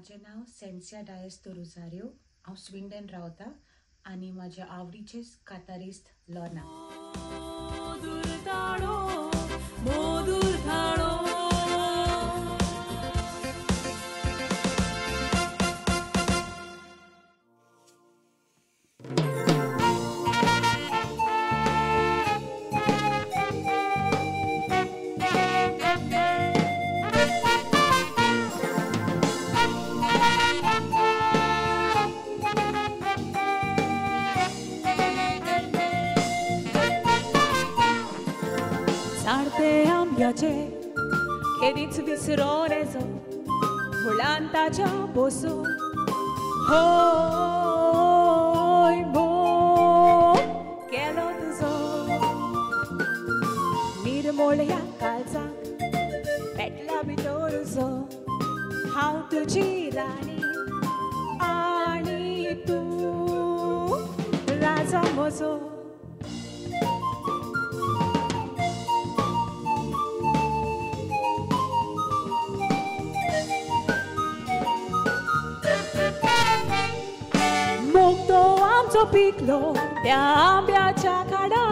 माझे नाव सेन्सिया डायस तुरुसारियो। हांव स्विंडन रावता आणि माझ्या आवडीचे कातारिस्त लर्ना। Sarte ambiace che di visserone so volanta già posso hoi bo che lo tu so nirmolya kalza petla bitoru so how to girani ani tu raza mozo Amco piklo, te ambiacia kada,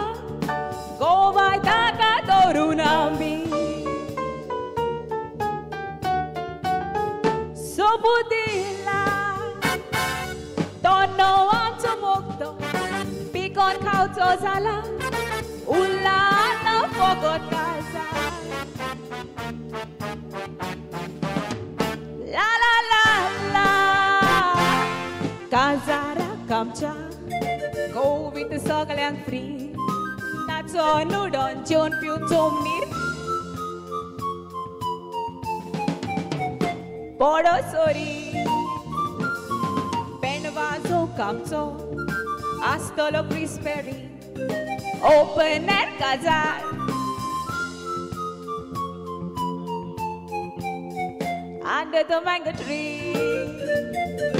govai taka torunambi. Sobudila, tono amco mokto, pikon kauto zala, ula na fogot kaza. La la la la, kazara kamcha. Go with the sagalang free. That's all no don John Pew Tomnir. Podo sorry. Penvazo kamso. Astolo crisperi. Open air kazar. Under the mango tree.